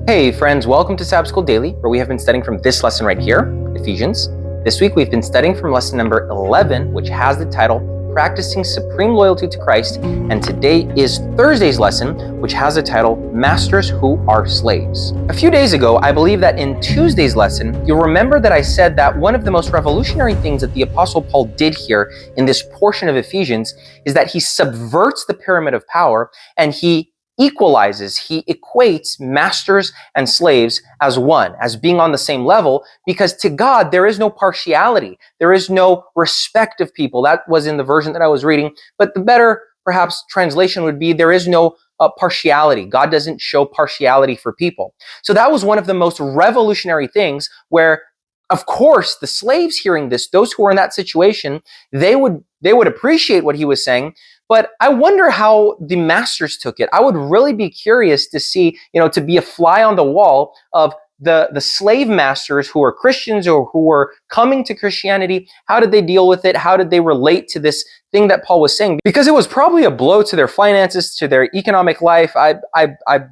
Hey friends, welcome to Sabbath School Daily, where we have been studying from this lesson right here, Ephesians. This week we've been studying from lesson number 11, which has the title, Practicing Supreme Loyalty to Christ, and today is Thursday's lesson, which has the title, Masters Who Are Slaves. A few days ago, I believe that in Tuesday's lesson, you'll remember that I said that one of the most revolutionary things that the Apostle Paul did here in this portion of Ephesians is that he subverts the pyramid of power and he equalizes, he equates masters and slaves as one, as being on the same level, because to God, there is no partiality. There is no respect of people. That was in the version that I was reading, but the better, perhaps, translation would be there is no partiality. God doesn't show partiality for people. So that was one of the most revolutionary things where, of course, the slaves hearing this, those who were in that situation, they would appreciate what he was saying. But I wonder how the masters took it. I would really be curious to see, to be a fly on the wall of the slave masters who were Christians or who were coming to Christianity. How did they deal with it? How did they relate to this thing that Paul was saying? Because it was probably a blow to their finances, to their economic life. I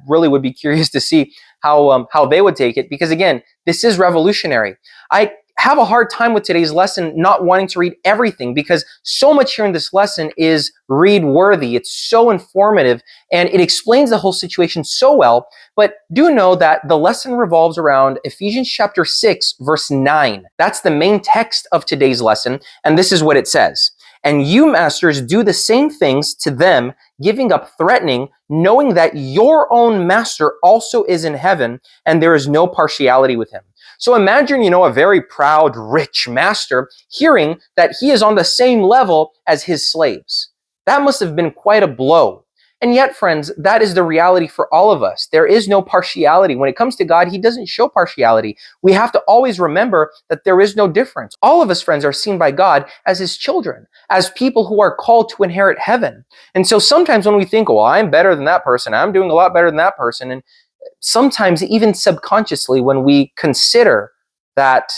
really would be curious to see how they would take it, because again, this is revolutionary. I have a hard time with today's lesson not wanting to read everything, because so much here in this lesson is read worthy. It's so informative and it explains the whole situation so well. But do know that the lesson revolves around Ephesians chapter 6, verse 9. That's the main text of today's lesson. And this is what it says. And you masters do the same things to them, giving up threatening, knowing that your own master also is in heaven and there is no partiality with him. So imagine, a very proud, rich master hearing that he is on the same level as his slaves. That must have been quite a blow. And yet, friends, that is the reality for all of us. There is no partiality. When it comes to God, he doesn't show partiality. We have to always remember that there is no difference. All of us, friends, are seen by God as his children, as people who are called to inherit heaven. And so sometimes when we think, well, I'm better than that person, I'm doing a lot better than that person, and sometimes even subconsciously when we consider that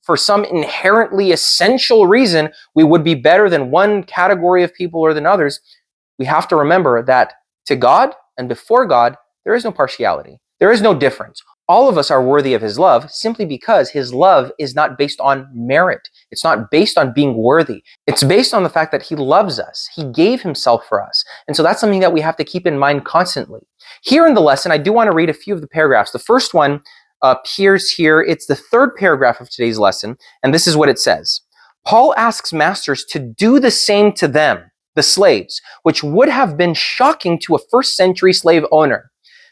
for some inherently essential reason we would be better than one category of people or than others, we have to remember that to God and before God, there is no partiality. There is no difference. All of us are worthy of his love simply because his love is not based on merit. It's not based on being worthy. It's based on the fact that he loves us. He gave himself for us. And so that's something that we have to keep in mind constantly. Here in the lesson, I do want to read a few of the paragraphs. The first one appears here. It's the third paragraph of today's lesson. And this is what it says. Paul asks masters to do the same to them, the slaves, which would have been shocking to a first century slave owner.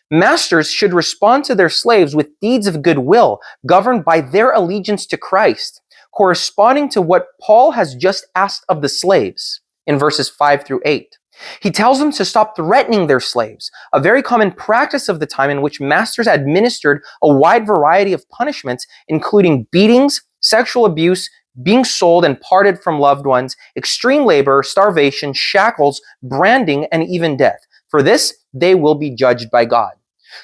Masters should respond to their slaves with deeds of goodwill, governed by their allegiance to Christ, corresponding to what Paul has just asked of the slaves in verses 5 through 8. He tells them to stop threatening their slaves, a very common practice of the time in which masters administered a wide variety of punishments, including beatings, sexual abuse, being sold and parted from loved ones, extreme labor, starvation, shackles, branding, and even death. For this, they will be judged by God.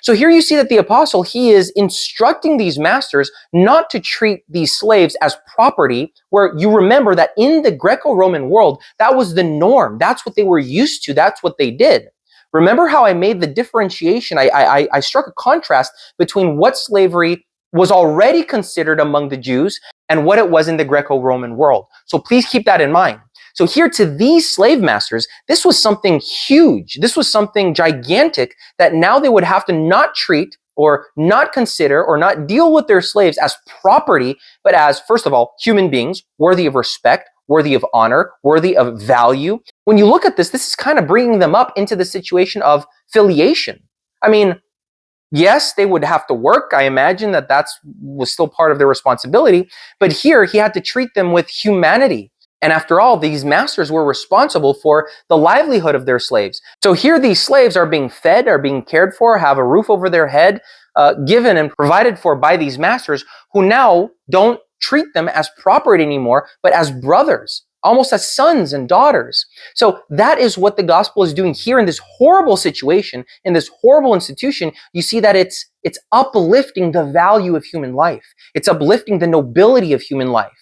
So here you see that the apostle, he is instructing these masters not to treat these slaves as property, where you remember that in the Greco-Roman world, that was the norm. That's what they were used to. That's what they did. Remember how I made the differentiation? I struck a contrast between what slavery was already considered among the Jews and what it was in the Greco-Roman world. So please keep that in mind. So here to these slave masters, this was something huge. This was something gigantic that now they would have to not treat or not consider or not deal with their slaves as property, but as, first of all, human beings worthy of respect, worthy of honor, worthy of value. When you look at this is kind of bringing them up into the situation of filiation. I mean, yes, they would have to work. I imagine that was still part of their responsibility. But here he had to treat them with humanity. And after all, these masters were responsible for the livelihood of their slaves. So here these slaves are being fed, are being cared for, have a roof over their head, given and provided for by these masters who now don't treat them as property anymore, but as brothers, almost as sons and daughters. So that is what the gospel is doing here in this horrible situation, in this horrible institution. You see that it's uplifting the value of human life. It's uplifting the nobility of human life.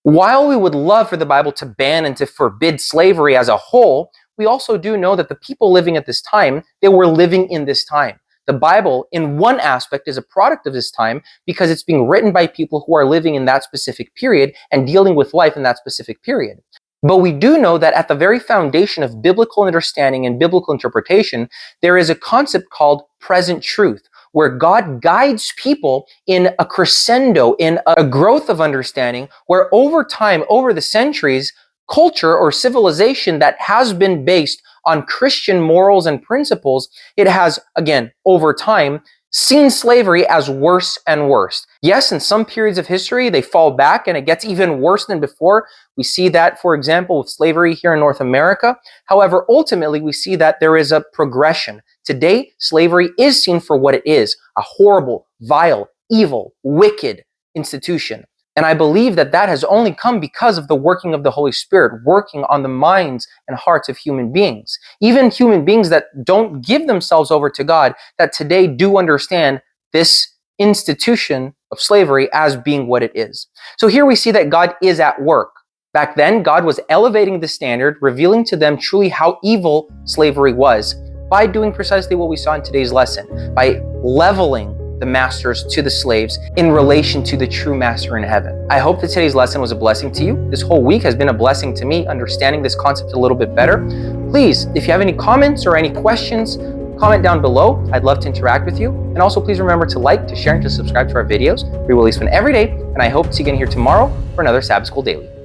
While we would love for the Bible to ban and to forbid slavery as a whole, we also do know that the people living at this time, they were living in this time. The Bible, in one aspect, is a product of this time because it's being written by people who are living in that specific period and dealing with life in that specific period. But we do know that at the very foundation of biblical understanding and biblical interpretation, there is a concept called present truth, where God guides people in a crescendo, in a growth of understanding, where over time, over the centuries, culture or civilization that has been based on Christian morals and principles, it has, again, over time, seen slavery as worse and worse. Yes, in some periods of history, they fall back and it gets even worse than before. We see that, for example, with slavery here in North America. However, ultimately, we see that there is a progression. Today, slavery is seen for what it is, a horrible, vile, evil, wicked institution. And I believe that that has only come because of the working of the Holy Spirit, working on the minds and hearts of human beings. Even human beings that don't give themselves over to God, that today do understand this institution of slavery as being what it is. So here we see that God is at work. Back then, God was elevating the standard, revealing to them truly how evil slavery was by doing precisely what we saw in today's lesson, by leveling the masters to the slaves in relation to the true master in heaven. I hope that today's lesson was a blessing to you. This whole week has been a blessing to me, understanding this concept a little bit better. Please, if you have any comments or any questions, comment down below. I'd love to interact with you. And also please remember to like, to share, and to subscribe to our videos. We release one every day, and I hope to see you again here tomorrow for another Sabbath School Daily.